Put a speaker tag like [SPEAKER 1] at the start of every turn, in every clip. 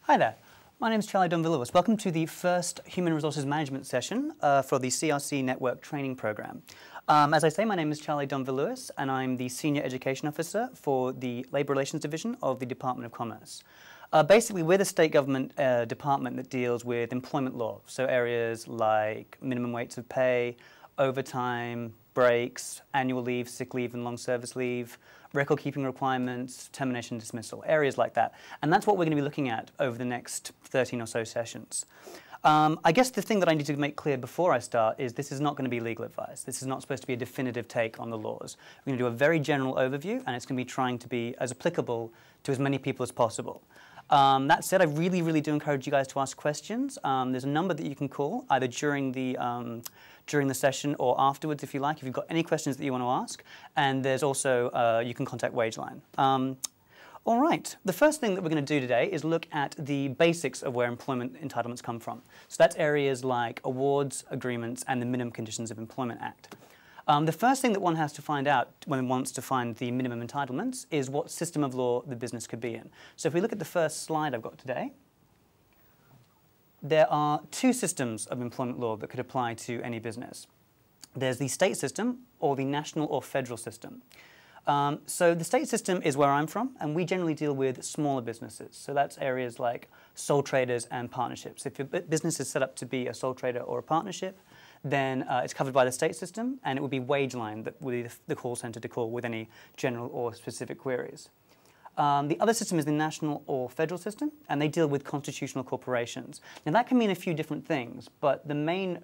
[SPEAKER 1] Hi there, my name is Charlie Donville-Lewis. Welcome to the first Human Resources Management session for the CRC Network Training Program. As I say, my name is Charlie Donville-Lewis and I'm the Senior Education Officer for the Labour Relations Division of the Department of Commerce. Basically, we're the state government department that deals with employment law, so areas like minimum rates of pay, overtime, breaks, annual leave, sick leave and long service leave, record-keeping requirements, termination and dismissal, areas like that. And that's what we're going to be looking at over the next 13 or so sessions. I guess the thing that I need to make clear before I start is this is not going to be legal advice. This is not supposed to be a definitive take on the laws. We're going to do a very general overview, and it's going to be trying to be as applicable to as many people as possible. That said, I really do encourage you guys to ask questions. There's a number that you can call, either during the session or afterwards if you like, if you've got any questions that you want to ask. And there's also, you can contact Wageline. All right, the first thing that we're going to do today is look at the basics of where employment entitlements come from. So that's areas like awards, agreements, and the Minimum Conditions of Employment Act. The first thing that one has to find out when one wants to find the minimum entitlements is what system of law the business could be in. So if we look at the first slide I've got today, there are two systems of employment law that could apply to any business. There's the state system or the national or federal system. So the state system is where I'm from, and we generally deal with smaller businesses. So that's areas like sole traders and partnerships. If your business is set up to be a sole trader or a partnership, then it's covered by the state system, and it would be Wageline that would be the call centre to call with any general or specific queries. The other system is the national or federal system, and they deal with constitutional corporations. Now that can mean a few different things, but the main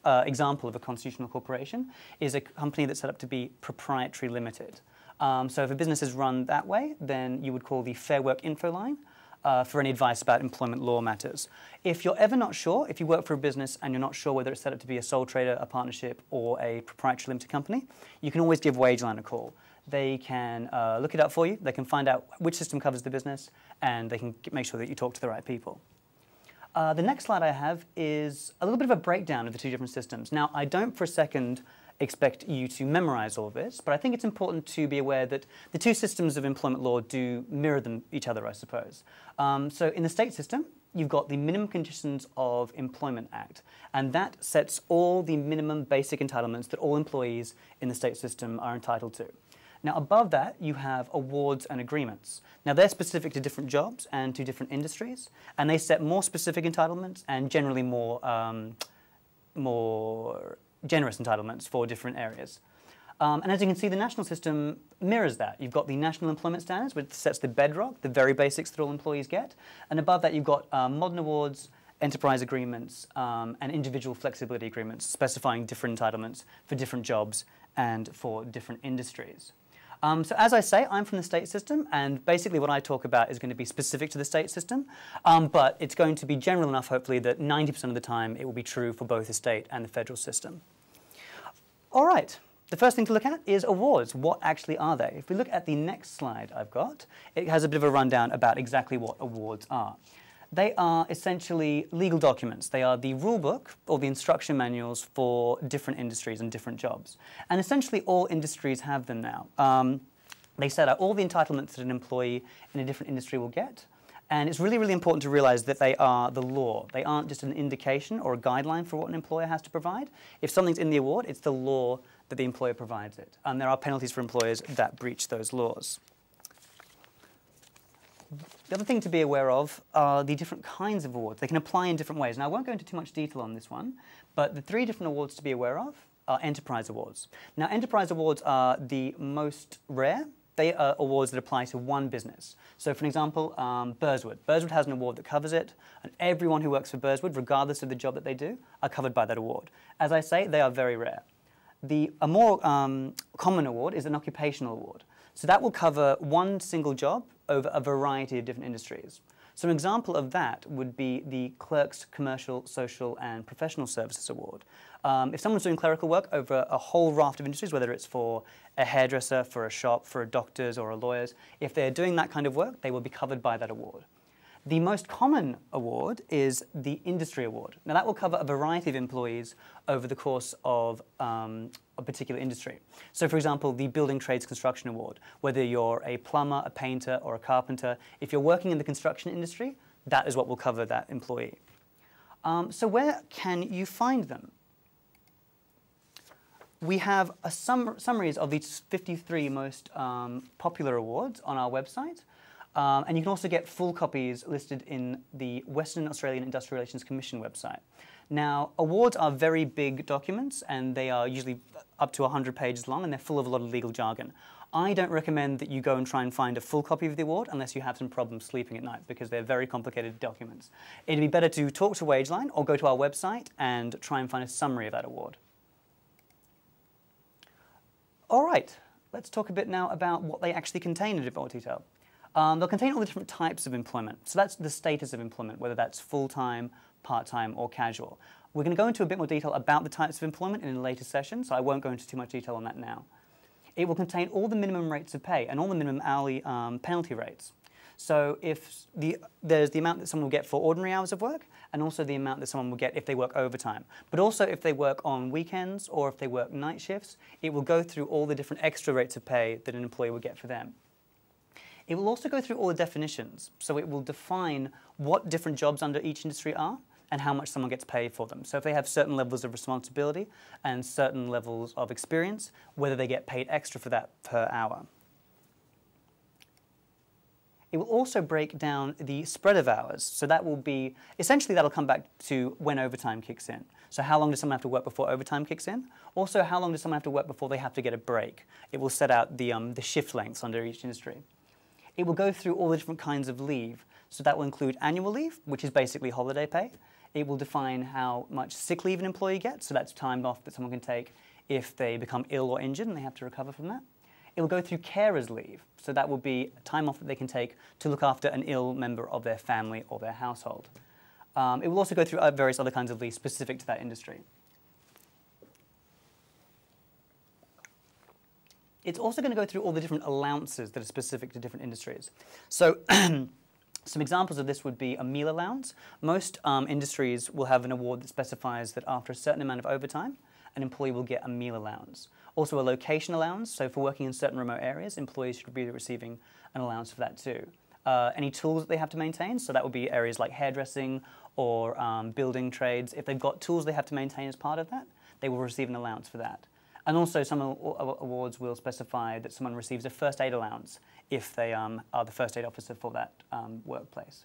[SPEAKER 1] example of a constitutional corporation is a company that's set up to be proprietary limited. So if a business is run that way, then you would call the Fair Work info line for any advice about employment law matters. If you're ever not sure, if you work for a business and you're not sure whether it's set up to be a sole trader, a partnership, or a proprietary limited company, you can always give Wageline a call. They can look it up for you, they can find out which system covers the business, and they can make sure that you talk to the right people. The next slide I have is a little bit of a breakdown of the two different systems. Now, I don't for a second expect you to memorize all of this, but I think it's important to be aware that the two systems of employment law do mirror each other, I suppose. So in the state system, you've got the Minimum Conditions of Employment Act, and that sets all the minimum basic entitlements that all employees in the state system are entitled to. Now above that, you have awards and agreements. Now they're specific to different jobs and to different industries, and they set more specific entitlements and generally more generous entitlements for different areas. And as you can see, the national system mirrors that. You've got the National Employment Standards, which sets the bedrock, the very basics that all employees get. And above that, you've got modern awards, enterprise agreements, and individual flexibility agreements, specifying different entitlements for different jobs and for different industries. So as I say, I'm from the state system, and basically what I talk about is going to be specific to the state system, but it's going to be general enough, hopefully, that 90% of the time it will be true for both the state and the federal system. All right, the first thing to look at is awards. What actually are they? If we look at the next slide I've got, it has a bit of a rundown about exactly what awards are. They are essentially legal documents. They are the rule book or the instruction manuals for different industries and different jobs. And essentially all industries have them now. They set out all the entitlements that an employee in a different industry will get. And it's really important to realize that they are the law. They aren't just an indication or a guideline for what an employer has to provide. If something's in the award, it's the law that the employer provides it. And there are penalties for employers that breach those laws. The other thing to be aware of are the different kinds of awards. They can apply in different ways. Now, I won't go into too much detail on this one, but the three different awards to be aware of are enterprise awards. Now, enterprise awards are the most rare. They are awards that apply to one business. So, for example, Burswood. Burswood has an award that covers it, and everyone who works for Burswood, regardless of the job that they do, are covered by that award. As I say, they are very rare. A more common award is an occupational award. So that will cover one single job over a variety of different industries. So an example of that would be the Clerks Commercial, Social and Professional Services Award. If someone's doing clerical work over a whole raft of industries, whether it's for a hairdresser, for a shop, for a doctor's or a lawyer's, if they're doing that kind of work, they will be covered by that award. The most common award is the Industry Award. Now that will cover a variety of employees over the course of a particular industry. So for example, the Building Trades Construction Award, whether you're a plumber, a painter or a carpenter, if you're working in the construction industry, that is what will cover that employee. So where can you find them? We have a summaries of these 53 most popular awards on our website. And you can also get full copies listed in the Western Australian Industrial Relations Commission website. Now, awards are very big documents, and they are usually up to 100 pages long, and they're full of a lot of legal jargon. I don't recommend that you go and try and find a full copy of the award unless you have some problems sleeping at night, because they're very complicated documents. It'd be better to talk to WageLine or go to our website and try and find a summary of that award. All right, let's talk a bit now about what they actually contain in a bit more detail. They'll contain all the different types of employment. So that's the status of employment, whether that's full-time, part-time, or casual. We're going to go into a bit more detail about the types of employment in a later session, so I won't go into too much detail on that now. It will contain all the minimum rates of pay and all the minimum hourly penalty rates. So if there's the amount that someone will get for ordinary hours of work, and also the amount that someone will get if they work overtime. But also if they work on weekends or if they work night shifts, it will go through all the different extra rates of pay that an employee will get for them. It will also go through all the definitions. So it will define what different jobs under each industry are and how much someone gets paid for them. So if they have certain levels of responsibility and certain levels of experience, whether they get paid extra for that per hour. It will also break down the spread of hours. So that will be, essentially that'll come back to when overtime kicks in. So how long does someone have to work before overtime kicks in? Also, how long does someone have to work before they have to get a break? It will set out the shift lengths under each industry. It will go through all the different kinds of leave. So that will include annual leave, which is basically holiday pay. It will define how much sick leave an employee gets. So that's time off that someone can take if they become ill or injured and they have to recover from that. It will go through carers leave. So that will be time off that they can take to look after an ill member of their family or their household. It will also go through various other kinds of leave specific to that industry. It's also going to go through all the different allowances that are specific to different industries. So some examples of this would be a meal allowance. Most industries will have an award that specifies that after a certain amount of overtime, an employee will get a meal allowance. Also a location allowance, so for working in certain remote areas, employees should be receiving an allowance for that too. Any tools that they have to maintain, so that would be areas like hairdressing or building trades. If they've got tools they have to maintain as part of that, they will receive an allowance for that. And also some awards will specify that someone receives a first aid allowance if they are the first aid officer for that workplace.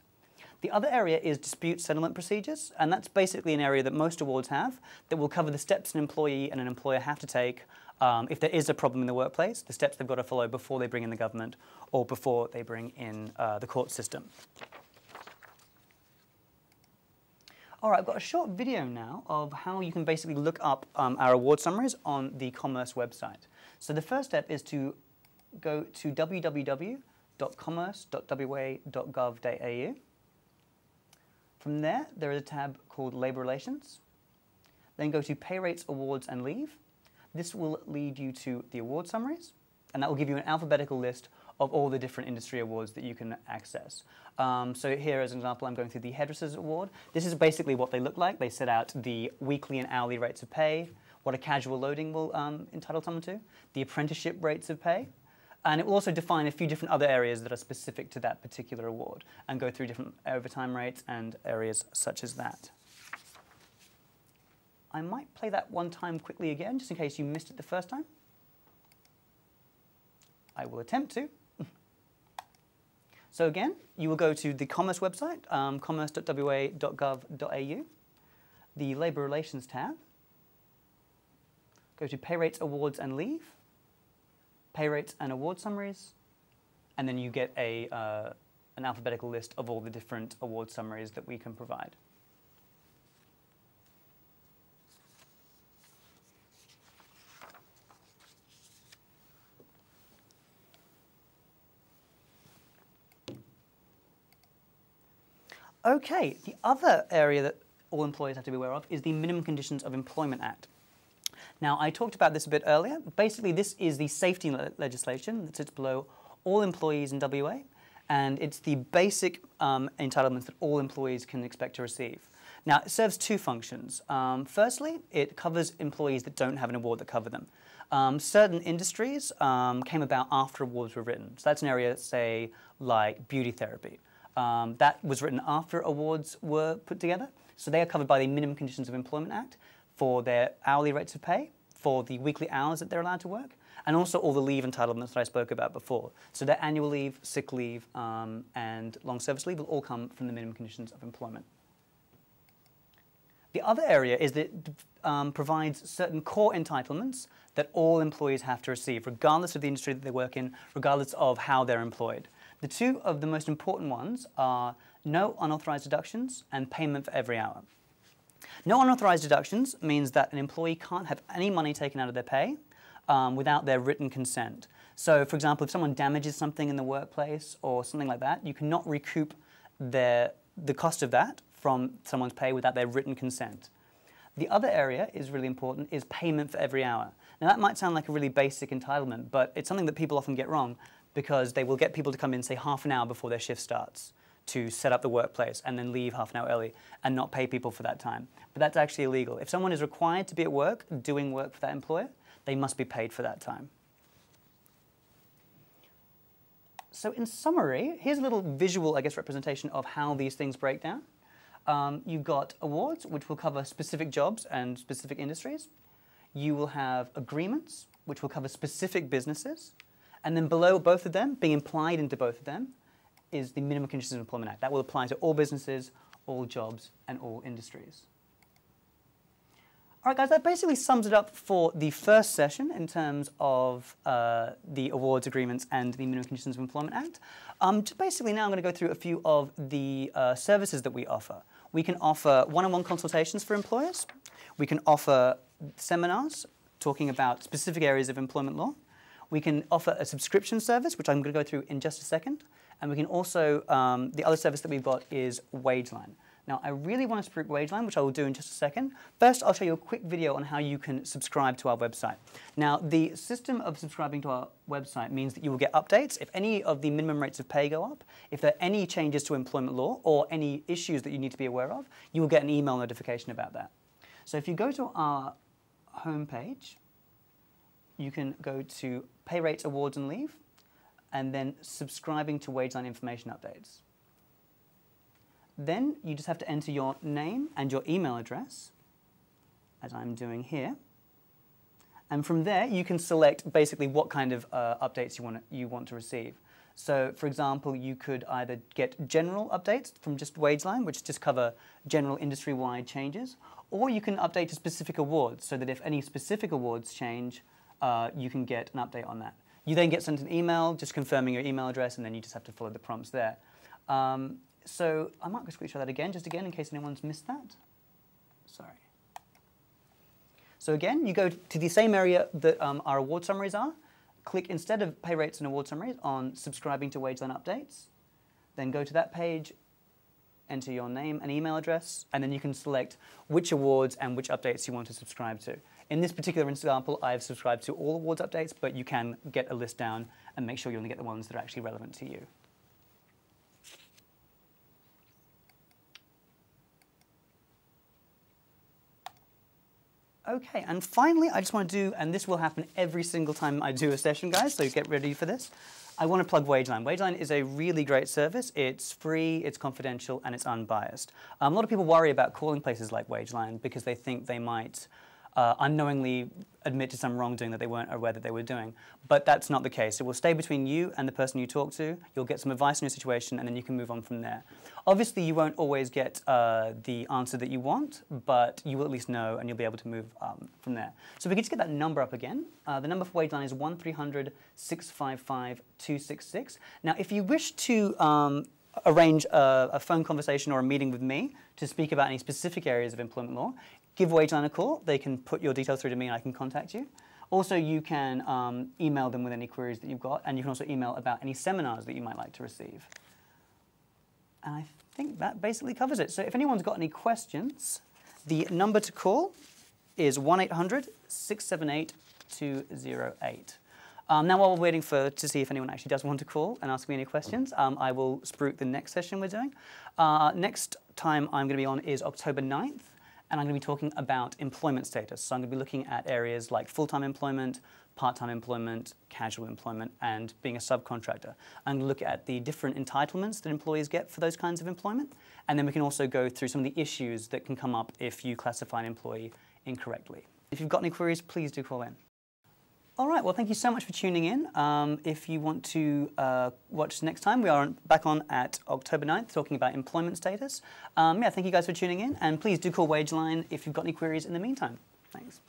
[SPEAKER 1] The other area is dispute settlement procedures, and that's basically an area that most awards have that will cover the steps an employee and an employer have to take if there is a problem in the workplace, the steps they've got to follow before they bring in the government or before they bring in the court system. All right, I've got a short video now of how you can basically look up our award summaries on the Commerce website. So the first step is to go to www.commerce.wa.gov.au. From there, there is a tab called Labour Relations. Then go to Pay Rates, Awards and Leave. This will lead you to the award summaries, and that will give you an alphabetical list of all the different industry awards that you can access. So here, as an example, I'm going through the Hairdressers Award. This is basically what they look like. They set out the weekly and hourly rates of pay, what a casual loading will entitle someone to, the apprenticeship rates of pay, and it will also define a few different other areas that are specific to that particular award and go through different overtime rates and areas such as that. I might play that one time quickly again, just in case you missed it the first time. I will attempt to. So again, you will go to the Commerce website, commerce.wa.gov.au, the Labour Relations tab, go to Pay Rates, Awards and Leave, Pay Rates and Award Summaries, and then you get an alphabetical list of all the different award summaries that we can provide. Okay, the other area that all employers have to be aware of is the Minimum Conditions of Employment Act. Now, I talked about this a bit earlier. Basically, this is the safety legislation that sits below all employees in WA, and it's the basic entitlements that all employees can expect to receive. Now, it serves two functions. Firstly, it covers employees that don't have an award that cover them. Certain industries came about after awards were written. So that's an area, say, like beauty therapy. That was written after awards were put together. So they are covered by the Minimum Conditions of Employment Act for their hourly rates of pay, for the weekly hours that they're allowed to work, and also all the leave entitlements that I spoke about before. So their annual leave, sick leave, and long service leave will all come from the Minimum Conditions of Employment. The other area is that it provides certain core entitlements that all employees have to receive, regardless of the industry that they work in, regardless of how they're employed. The two of the most important ones are no unauthorized deductions and payment for every hour. No unauthorized deductions means that an employee can't have any money taken out of their pay without their written consent. So, for example, if someone damages something in the workplace or something like that, you cannot recoup the cost of that from someone's pay without their written consent. The other area is really important, is payment for every hour. Now that might sound like a really basic entitlement, but it's something that people often get wrong because they will get people to come in, say, half an hour before their shift starts to set up the workplace and then leave half an hour early and not pay people for that time. But that's actually illegal. If someone is required to be at work, doing work for that employer, they must be paid for that time. So in summary, here's a little visual, I guess, representation of how these things break down. You've got awards, which will cover specific jobs and specific industries. You will have agreements, which will cover specific businesses. And then below both of them, being implied into both of them, is the Minimum Conditions of Employment Act. That will apply to all businesses, all jobs, and all industries. All right, guys, that basically sums it up for the first session in terms of the awards, agreements, and the Minimum Conditions of Employment Act. Just basically now I'm going to go through a few of the services that we offer. We can offer one-on-one consultations for employers. We can offer seminars talking about specific areas of employment law. We can offer a subscription service, which I'm going to go through in just a second. And we can also, the other service that we've got is WageLine. Now, I really want to speak WageLine, which I will do in just a second. First, I'll show you a quick video on how you can subscribe to our website. Now, the system of subscribing to our website means that you will get updates if any of the minimum rates of pay go up, if there are any changes to employment law or any issues that you need to be aware of, you will get an email notification about that. So if you go to our homepage, you can go to Pay Rates, Awards and Leave, and then subscribing to WageLine information updates. Then you just have to enter your name and your email address, as I'm doing here. And from there, you can select basically what kind of updates you want to receive. So, for example, you could either get general updates from just WageLine, which just cover general industry-wide changes, or you can update to specific awards, so that if any specific awards change, you can get an update on that. You then get sent an email just confirming your email address, and then you just have to follow the prompts there. So I might just quickly show that again, just again in case anyone's missed that. Sorry. So again, you go to the same area that our award summaries are. Click, instead of pay rates and award summaries, on subscribing to WageLine updates. Then go to that page, enter your name and email address, and then you can select which awards and which updates you want to subscribe to. In this particular example, I've subscribed to all awards updates, but you can get a list down and make sure you only get the ones that are actually relevant to you. Okay, and finally, I just want to do, and this will happen every single time I do a session, guys, so get ready for this. I want to plug WageLine. WageLine is a really great service. It's free, it's confidential, and it's unbiased. A lot of people worry about calling places like WageLine because they think they might unknowingly admit to some wrongdoing that they weren't aware that they were doing. But that's not the case. It will stay between you and the person you talk to. You'll get some advice on your situation, and then you can move on from there. Obviously, you won't always get the answer that you want, but you will at least know, and you'll be able to move from there. So if we could just get that number up again. The number for WageLine is 1-300-655-266. Now, if you wish to arrange a phone conversation or a meeting with me to speak about any specific areas of employment law, give WageLine a call. They can put your details through to me and I can contact you. Also, you can email them with any queries that you've got, and you can also email about any seminars that you might like to receive. And I think that basically covers it. So if anyone's got any questions, the number to call is 1-800-678-208. Now, while we're waiting to see if anyone actually does want to call and ask me any questions, I will spruik the next session we're doing. Next time I'm going to be on is October 9th. And I'm going to be talking about employment status. So I'm going to be looking at areas like full-time employment, part-time employment, casual employment, and being a subcontractor. I'm going to look at the different entitlements that employees get for those kinds of employment, and then we can also go through some of the issues that can come up if you classify an employee incorrectly. If you've got any queries, please do call in. All right, well, thank you so much for tuning in. If you want to watch next time, we are back on at October 9th talking about employment status. Yeah, thank you guys for tuning in, and please do call WageLine if you've got any queries in the meantime. Thanks.